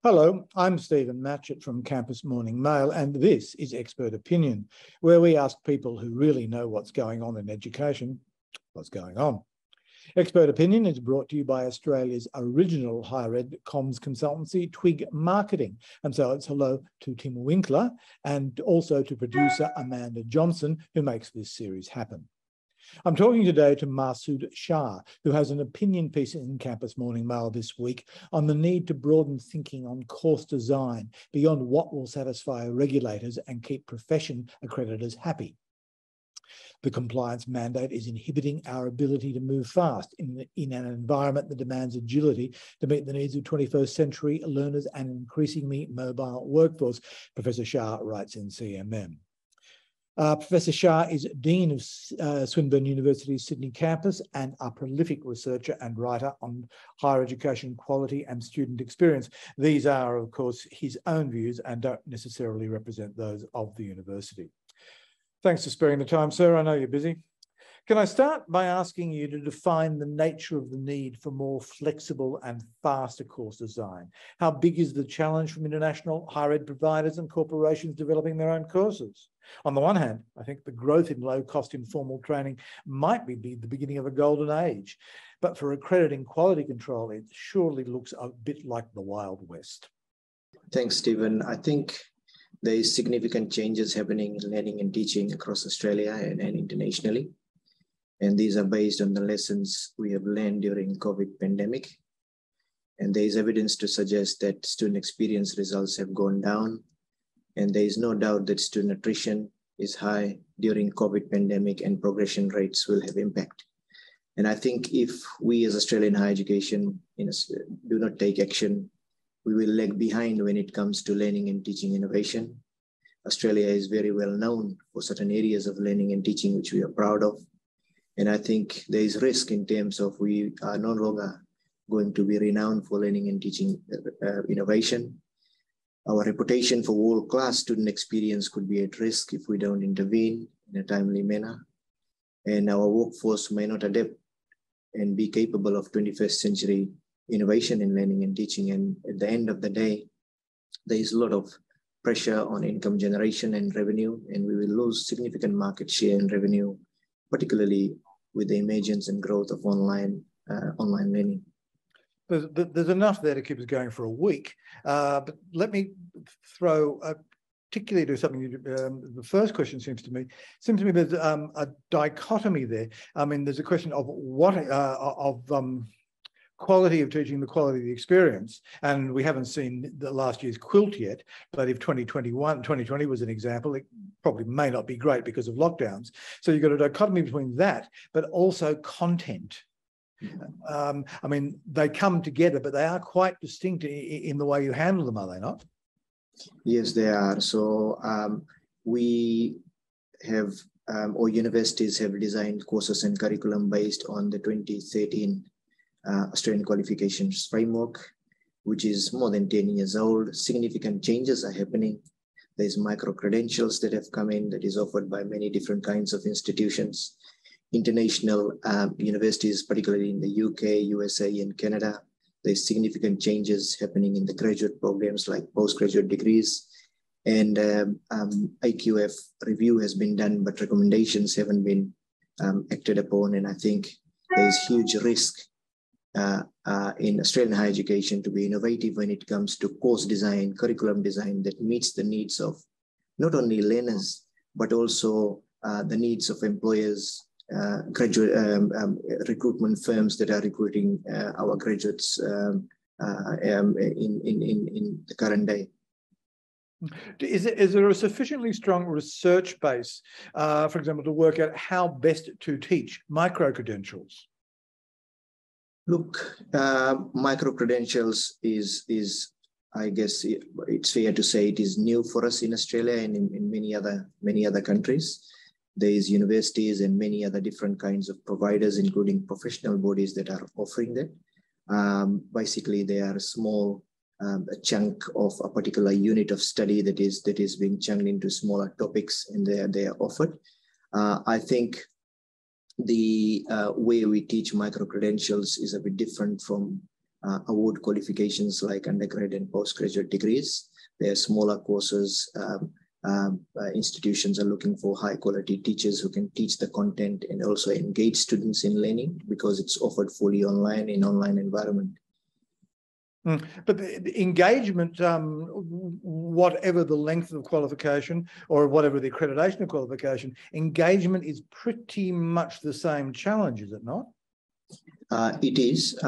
Hello, I'm Stephen Matchett from Campus Morning Mail, and this is Expert Opinion, where we ask people who really know what's going on in education, what's going on. Expert Opinion is brought to you by Australia's original higher ed comms consultancy, Twig Marketing. And so it's hello to Tim Winkler and also to producer Amanda Johnson, who makes this series happen. I'm talking today to Mahsood Shah, who has an opinion piece in Campus Morning Mail this week on the need to broaden thinking on course design beyond what will satisfy regulators and keep profession accreditors happy. The compliance mandate is inhibiting our ability to move fast in an environment that demands agility to meet the needs of 21st century learners and an increasingly mobile workforce, Professor Shah writes in CMM. Professor Shah is Dean of Swinburne University's Sydney campus and a prolific researcher and writer on higher education quality and student experience. These are, of course, his own views and don't necessarily represent those of the university. Thanks for sparing the time, sir. I know you're busy. Can I start by asking you to define the nature of the need for more flexible and faster course design? How big is the challenge from international higher ed providers and corporations developing their own courses? On the one hand, I think the growth in low-cost informal training might be the beginning of a golden age, but for accrediting quality control, it surely looks a bit like the Wild West. Thanks, Stephen. I think there is significant changes happening in learning and teaching across Australia and internationally. And these are based on the lessons we have learned during COVID pandemic. And there is evidence to suggest that student experience results have gone down. And there is no doubt that student attrition is high during COVID pandemic and progression rates will have impact. And I think if we as Australian higher education do not take action, we will lag behind when it comes to learning and teaching innovation. Australia is very well known for certain areas of learning and teaching, which we are proud of. And I think there is risk in terms of we are no longer going to be renowned for learning and teaching innovation. Our reputation for world-class student experience could be at risk if we don't intervene in a timely manner. And our workforce may not adapt and be capable of 21st century innovation in learning and teaching. And at the end of the day, there is a lot of pressure on income generation and revenue, and we will lose significant market share and revenue, particularly with the emergence and growth of online learning. There's enough there to keep us going for a week, but let me throw particularly to something. The first question seems to me there's a dichotomy there. I mean, there's a question of what quality of teaching, the quality of the experience. And we haven't seen the last year's quilt yet, but if 2020 was an example, it probably may not be great because of lockdowns. So you've got a dichotomy between that, but also content. I mean, they come together, but they are quite distinct in the way you handle them, are they not? Yes, they are. So we have, or universities have designed courses and curriculum based on the 2013 Australian Qualifications Framework, which is more than 10 years old. Significant changes are happening. There's micro-credentials that have come in that is offered by many different kinds of institutions. International universities, particularly in the UK, USA, and Canada, there's significant changes happening in the graduate programs like postgraduate degrees. And IQF review has been done, but recommendations haven't been acted upon. And I think there's huge risk in Australian higher education to be innovative when it comes to course design, curriculum design that meets the needs of not only learners, but also the needs of employers, graduate recruitment firms that are recruiting our graduates in the current day. Is there a sufficiently strong research base, for example, to work out how best to teach micro-credentials? Look, micro-credentials is, I guess it's fair to say it is new for us in Australia and in many other countries. There is universities and many other different kinds of providers, including professional bodies that are offering that. Basically, they are a small chunk of a particular unit of study that is being chunked into smaller topics, and they are offered. I think the way we teach micro-credentials is a bit different from award qualifications like undergrad and postgraduate degrees. There are smaller courses. Institutions are looking for high quality teachers who can teach the content and also engage students in learning because it's offered fully online in online environment. But the engagement, whatever the length of qualification or whatever the accreditation of qualification, engagement is pretty much the same challenge, is it not? It is,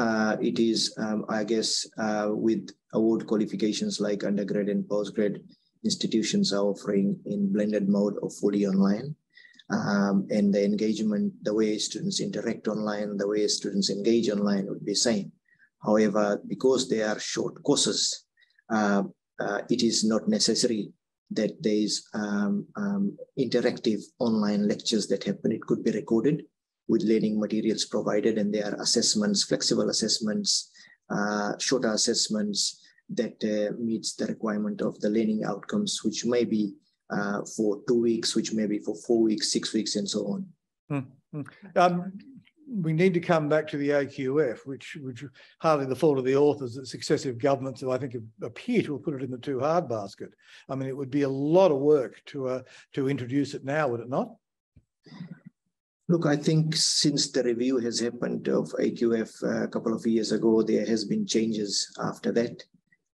I guess, with award qualifications like undergrad and postgrad, institutions are offering in blended mode or fully online. And the engagement, the way students interact online, the way students engage online would be same. However, because they are short courses, it is not necessary that there is interactive online lectures that happen. It could be recorded with learning materials provided, and there are assessments, flexible assessments, shorter assessments that meets the requirement of the learning outcomes, which may be for 2 weeks, which may be for 4 weeks, 6 weeks, and so on. We need to come back to the AQF, which hardly the fault of the authors that successive governments, who I think appear to have put it in the too hard basket. I mean, it would be a lot of work to introduce it now, would it not? Look, I think since the review has happened of AQF a couple of years ago, there has been changes after that.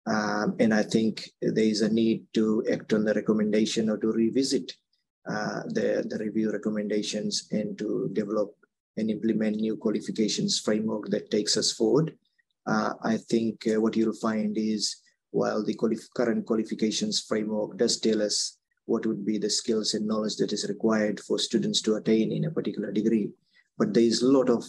And I think there is a need to act on the recommendation or to revisit the review recommendations and to develop and implement new qualifications framework that takes us forward. I think what you'll find is while the current qualifications framework does tell us what would be the skills and knowledge that is required for students to attain in a particular degree, but there is a lot of,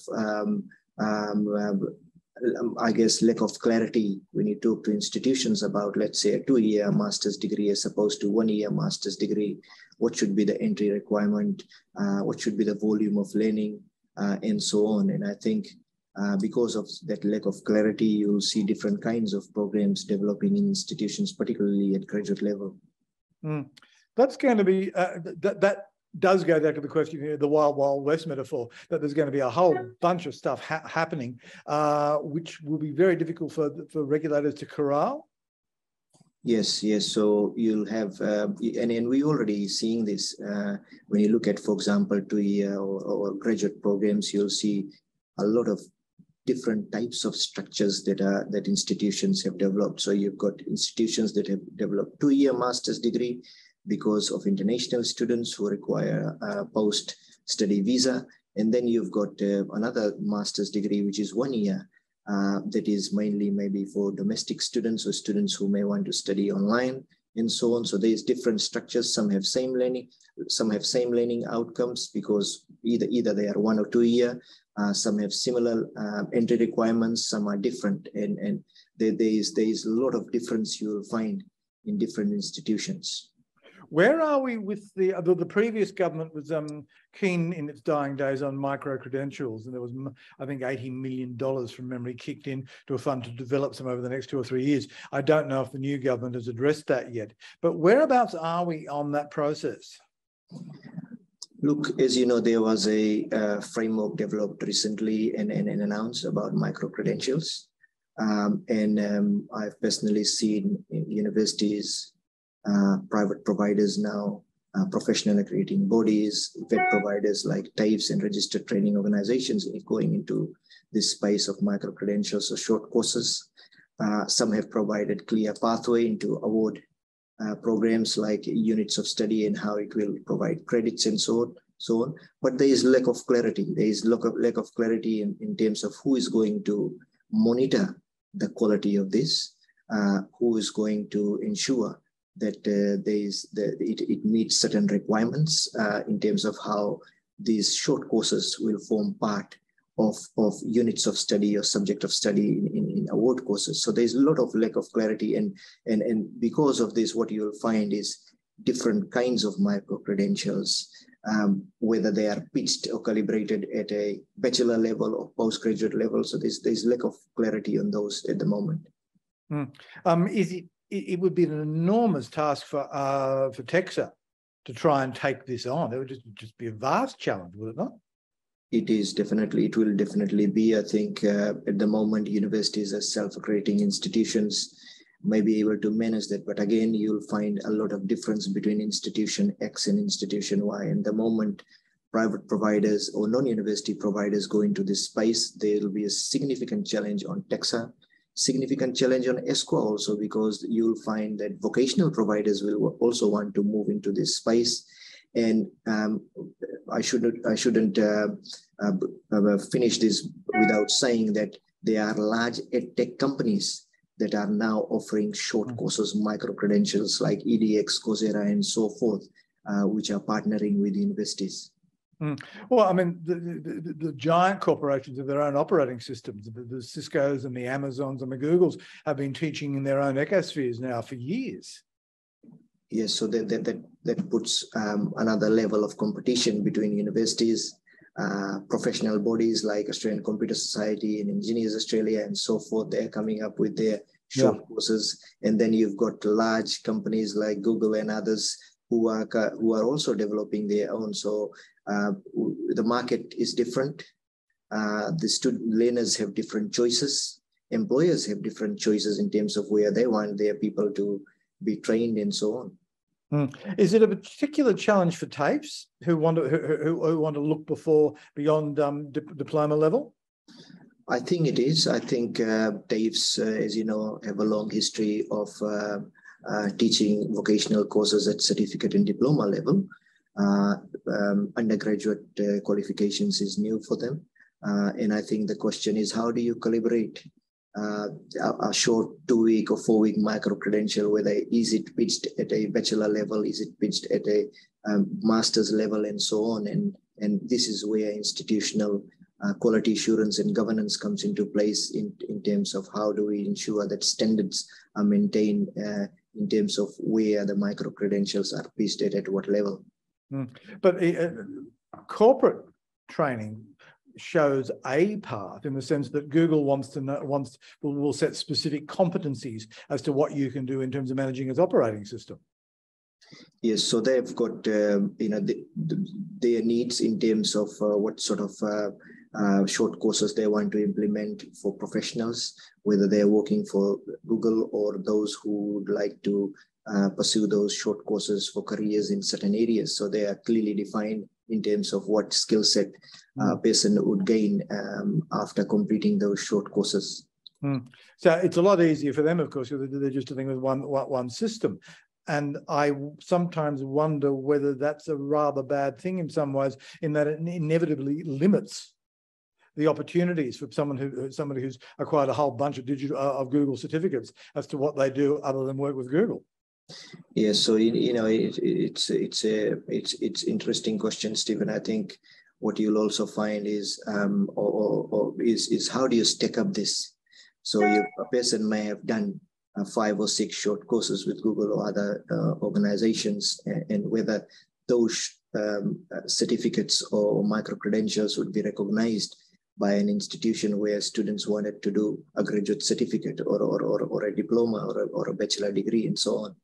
I guess, lack of clarity when you talk to institutions about, let's say, a 2-year master's degree as opposed to 1-year master's degree. What should be the entry requirement? What should be the volume of learning? And so on. And I think because of that lack of clarity, you'll see different kinds of programs developing in institutions, particularly at graduate level. That's going to be, that does go back to the question here, the Wild Wild West metaphor, that there's going to be a whole bunch of stuff happening, which will be very difficult for regulators to corral. Yes. So you'll have, and we're already seeing this. When you look at, for example, 2-year or graduate programs, you'll see a lot of different types of structures that institutions have developed. So you've got institutions that have developed 2-year master's degree because of international students who require a post-study visa. And then you've got another master's degree, which is 1 year. That is mainly maybe for domestic students or students who may want to study online and so on. So there's different structures. Some have same learning, some have same learning outcomes because either they are 1 or 2 year. Some have similar entry requirements. Some are different, and there is a lot of difference you will find in different institutions. Where are we with the previous government was keen in its dying days on micro-credentials, and there was, I think, $80 million from memory kicked in to a fund to develop some over the next 2 or 3 years. I don't know if the new government has addressed that yet, but whereabouts are we on that process? Look, as you know, there was a framework developed recently and announced about micro-credentials. I've personally seen universities, private providers now, professional accrediting bodies, vet providers like TAFEs and registered training organizations going into this space of micro-credentials or short courses. Some have provided clear pathway into award programs like units of study and how it will provide credits and so on. But there is lack of clarity. There is lack of clarity in terms of who is going to monitor the quality of this, who is going to ensure that it meets certain requirements in terms of how these short courses will form part of units of study or subject of study in award courses. So there's a lot of lack of clarity, and because of this, what you'll find is different kinds of micro-credentials, whether they are pitched or calibrated at a bachelor level or postgraduate level. So there's lack of clarity on those at the moment. It would be an enormous task for TEXA to try and take this on. It would just be a vast challenge, would it not? It is definitely, it will definitely be. I think at the moment, universities as self-accrediting institutions may be able to manage that. But again, you'll find a lot of difference between institution X and institution Y. And the moment private providers or non-university providers go into this space, there will be a significant challenge on TEXA, significant challenge on ESCWA also, because you'll find that vocational providers will also want to move into this space. And I shouldn't finish this without saying that there are large edtech companies that are now offering short courses, micro-credentials like edX, Coursera, and so forth, which are partnering with universities. Well, I mean, the giant corporations have their own operating systems. The Ciscos and the Amazons and the Googles have been teaching in their own ecospheres now for years. Yes, so that puts another level of competition between universities, professional bodies like Australian Computer Society and Engineers Australia and so forth. They're coming up with their short courses, and then you've got large companies like Google and others who are also developing their own. So the market is different. The student learners have different choices. Employers have different choices in terms of where they want their people to be trained and so on. Is it a particular challenge for TAFEs who want to look beyond diploma level? I think it is. I think TAFEs, as you know, have a long history of teaching vocational courses at certificate and diploma level. Undergraduate qualifications is new for them. And I think the question is, how do you calibrate a short 2-week or 4-week micro-credential, whether is it pitched at a bachelor level, is it pitched at a master's level, and so on. And this is where institutional quality assurance and governance comes into place in terms of how do we ensure that standards are maintained in terms of where the micro-credentials are pitched at what level. But corporate training shows a path in the sense that Google will set specific competencies as to what you can do in terms of managing its operating system. Yes, so they've got their needs in terms of what sort of short courses they want to implement for professionals, whether they're working for Google or those who would like to pursue those short courses for careers in certain areas. So they are clearly defined in terms of what skill set a person would gain after completing those short courses. So it's a lot easier for them, of course, because they're just dealing with one system. And I sometimes wonder whether that's a rather bad thing in some ways, in that it inevitably limits the opportunities for somebody who's acquired a whole bunch of Google certificates as to what they do other than work with Google. Yes, so it's interesting question, Stephen. I think what you'll also find is is how do you stack up this? So a person may have done 5 or 6 short courses with Google or other organizations, and whether those certificates or micro-credentials would be recognized by an institution where students wanted to do a graduate certificate or a diploma or a bachelor degree and so on.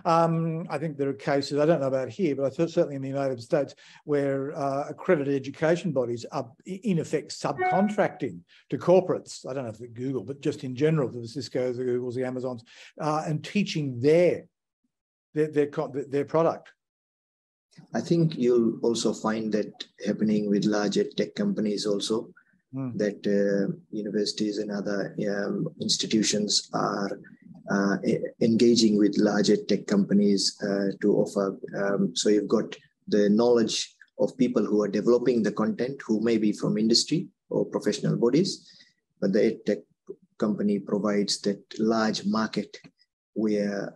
I think there are cases, I don't know about here, but I thought certainly in the United States, where accredited education bodies are in effect subcontracting to corporates. I don't know if it's Google, but just in general, the Ciscos, the Googles, the Amazons, and teaching their product. I think you'll also find that happening with larger tech companies also, that universities and other institutions are engaging with larger tech companies to offer. So you've got the knowledge of people who are developing the content, who may be from industry or professional bodies, but the tech company provides that large market where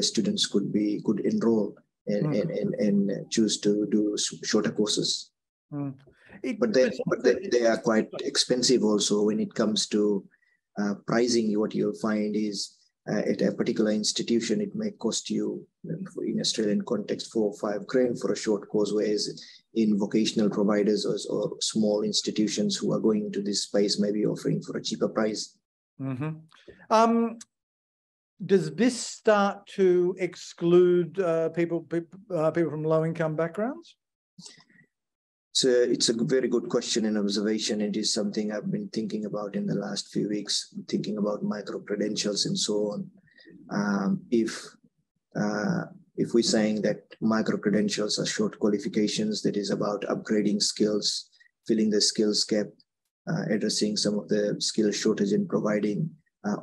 students could enroll and choose to do shorter courses. But they are quite expensive also when it comes to pricing. What you'll find is at a particular institution, it may cost you, in Australian context, 4 or 5 grand for a short course, whereas in vocational providers or small institutions who are going into this space may be offering for a cheaper price. Does this start to exclude people from low-income backgrounds? So it's a very good question and observation. It is something I've been thinking about in the last few weeks, thinking about micro-credentials and so on. If we're saying that micro-credentials are short qualifications, that is about upgrading skills, filling the skills gap, addressing some of the skill shortage and providing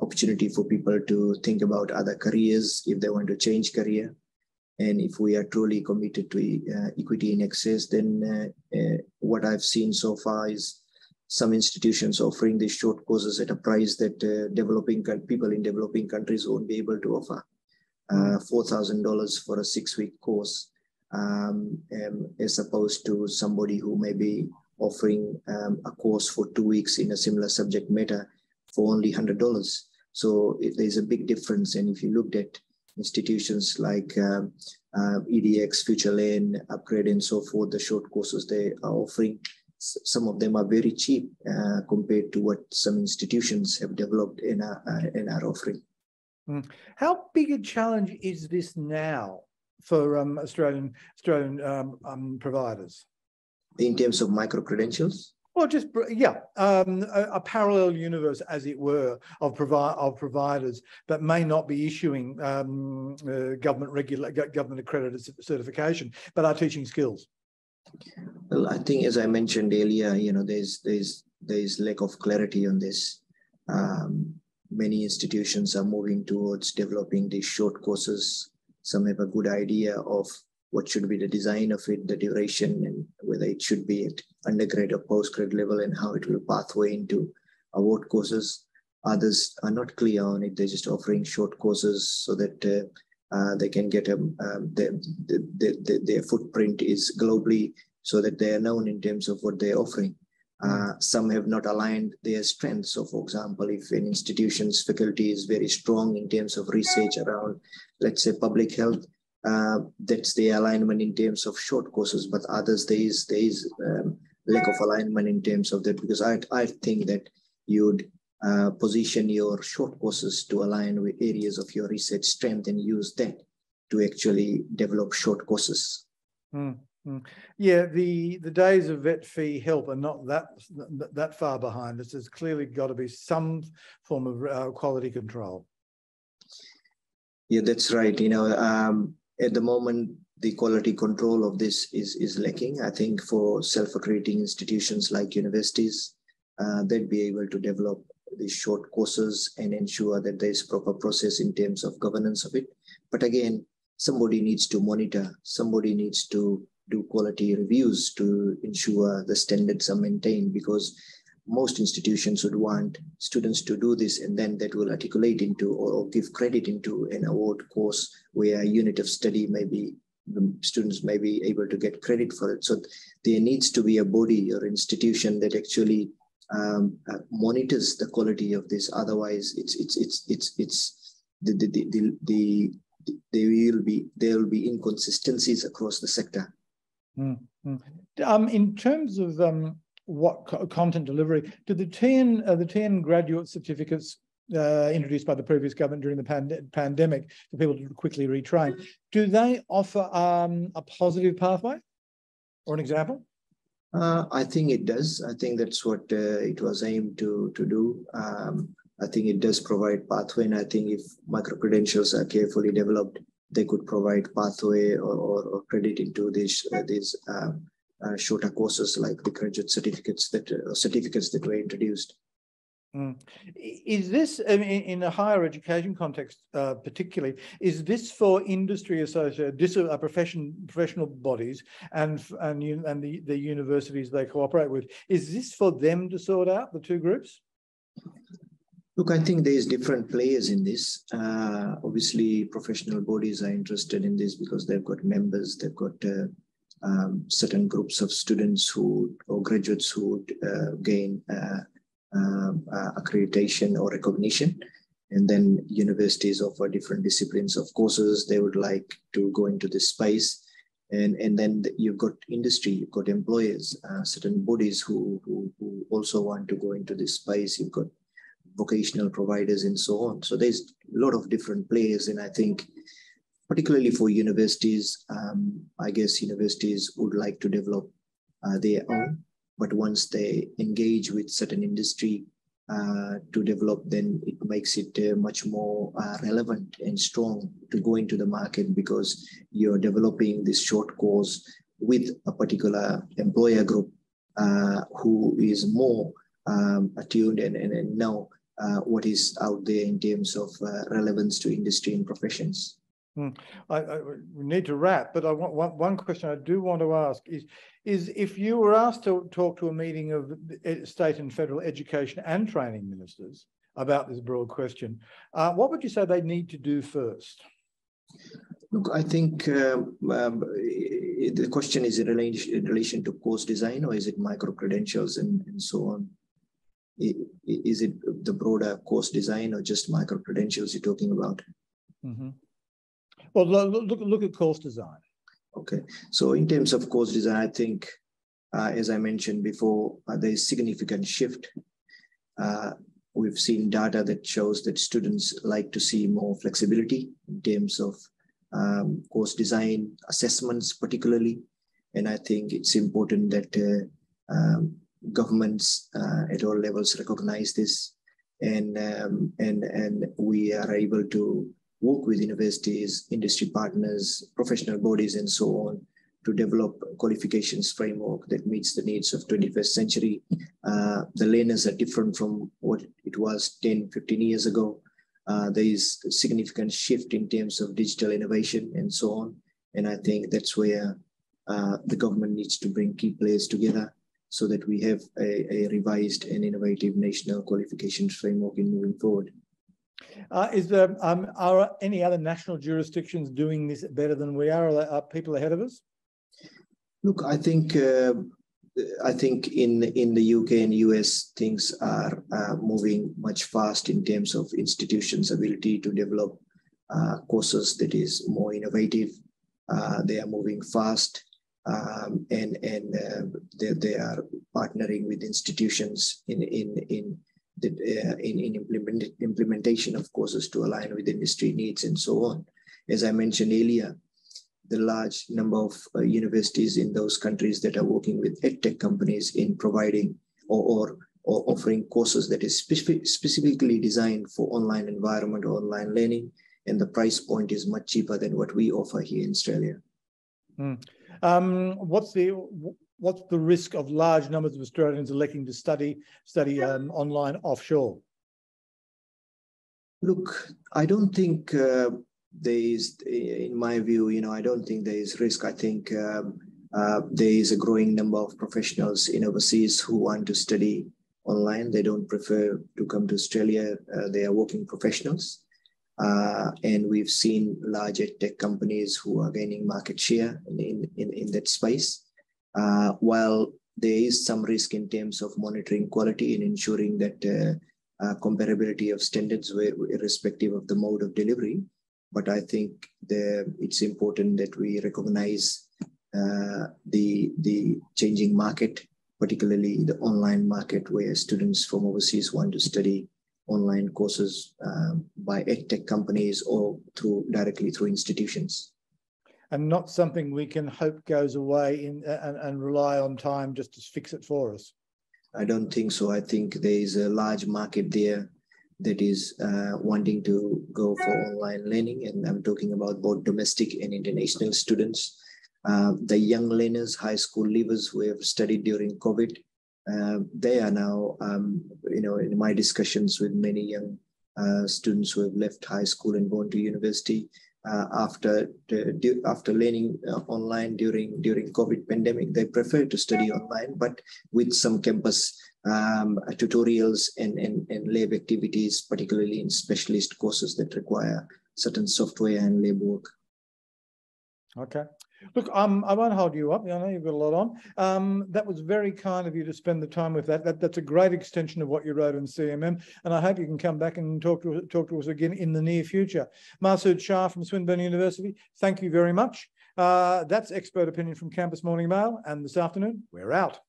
opportunity for people to think about other careers if they want to change career. And if we are truly committed to equity in access, then what I've seen so far is some institutions offering these short courses at a price that people in developing countries won't be able to offer. $4,000 for a 6-week course, as opposed to somebody who may be offering a course for 2 weeks in a similar subject matter for only $100. So there's a big difference. And if you looked at institutions like EDX, Future Lane, Upgrade, and so forth, the short courses they are offering, some of them are very cheap compared to what some institutions have developed and are offering. How big a challenge is this now for Australian providers? In terms of micro-credentials? Well, just, yeah, a parallel universe, as it were, of providers that may not be issuing government accredited certification, but are teaching skills. Well, I think, as I mentioned earlier, there's lack of clarity on this. Many institutions are moving towards developing these short courses. Some have a good idea of what should be the design of it, the duration, and whether it should be at undergrad or postgrad level, and how it will pathway into award courses. Others are not clear on it. They're just offering short courses so that they can get their footprint is globally, so that they are known in terms of what they're offering. Some have not aligned their strengths. So, for example, if an institution's faculty is very strong in terms of research around, let's say, public health, that's the alignment in terms of short courses. But others, there is lack of alignment in terms of that, because I think that you'd position your short courses to align with areas of your research strength and use that to actually develop short courses. Yeah, the days of vet fee help are not that far behind us. There's clearly got to be some form of quality control. Yeah, that's right. At the moment, the quality control of this is lacking. I think for self-accrediting institutions like universities, they'd be able to develop these short courses and ensure that there's proper process in terms of governance of it. But again, somebody needs to monitor, somebody needs to do quality reviews to ensure the standards are maintained, because most institutions would want students to do this, and then that will articulate into or give credit into an award course where a unit of study the students may be able to get credit for it. So there needs to be a body or institution that actually monitors the quality of this. Otherwise, there will be inconsistencies across the sector. In terms of what content delivery, do the TN graduate certificates introduced by the previous government during the pandemic for people to quickly retrain, do they offer a positive pathway or an example? I think it does. I think that's what it was aimed to do. I think it does provide pathway, and I think if micro-credentials are carefully developed, they could provide pathway or credit into these shorter courses like the graduate certificates that were introduced. Is this, in the higher education context particularly, is this for industry associated, professional bodies and the universities they cooperate with? Is this for them to sort out, the two groups? Look, I think there's different players in this. Obviously, professional bodies are interested in this because they've got members, they've got certain groups of students or graduates who would gain accreditation or recognition. And then universities offer different disciplines of courses. They would like to go into this space. And then you've got industry, you've got employers, certain bodies who also want to go into this space. You've got vocational providers and so on. So there's a lot of different players. And I think particularly for universities, I guess universities would like to develop their own. But once they engage with certain industry to develop, then it makes it much more relevant and strong to go into the market, because you're developing this short course with a particular employer group who is more attuned and know what is out there in terms of relevance to industry and professions. We need to wrap, but I want one question I do want to ask is if you were asked to talk to a meeting of state and federal education and training ministers about this broad question, what would you say they need to do first? Look, I think the question is in relation to course design, or is it micro-credentials and so on? Is it the broader course design or just micro-credentials you're talking about? Mm-hmm. Well, look at course design. Okay, so in terms of course design, I think, as I mentioned before, there is significant shift. We've seen data that shows that students like to see more flexibility in terms of course design, assessments particularly. And I think it's important that governments at all levels recognize this, and we are able to work with universities, industry partners, professional bodies, and so on, to develop qualifications framework that meets the needs of 21st century. The learners are different from what it was 10, 15 years ago. There is a significant shift in terms of digital innovation and so on. And I think that's where the government needs to bring key players together so that we have a revised and innovative national qualifications framework in moving forward. Are any other national jurisdictions doing this better than we are? Are people ahead of us? Look, I think in the UK and US, things are moving much fast in terms of institutions' ability to develop courses that is more innovative. They are moving fast, and they are partnering with institutions in implementation of courses to align with industry needs and so on. As I mentioned earlier, the large number of universities in those countries that are working with edtech companies in providing or offering courses that is specifically designed for online environment or online learning, and the price point is much cheaper than what we offer here in Australia. What's the risk of large numbers of Australians electing to study online offshore? Look, I don't think there is, in my view, I don't think there is risk. I think there is a growing number of professionals in overseas who want to study online. They don't prefer to come to Australia. They are working professionals. And we've seen large tech companies who are gaining market share in that space. While there is some risk in terms of monitoring quality and ensuring that comparability of standards irrespective of the mode of delivery. But I think it's important that we recognize the changing market, particularly the online market, where students from overseas want to study online courses by edtech companies or directly through institutions. And not something we can hope goes away and rely on time just to fix it for us. I don't think so. I think there is a large market there that is wanting to go for online learning. And I'm talking about both domestic and international students. The young learners, high school leavers who have studied during COVID, they are now, in my discussions with many young students who have left high school and gone to university, after learning online during COVID pandemic, they prefer to study online, but with some campus tutorials and lab activities, particularly in specialist courses that require certain software and lab work. Okay. Look, I won't hold you up. I know you've got a lot on. That was very kind of you to spend the time with that. That's a great extension of what you wrote in CMM, and I hope you can come back and talk to us again in the near future. Mahsood Shah from Swinburne University, thank you very much. That's Expert Opinion from Campus Morning Mail, and this afternoon, we're out.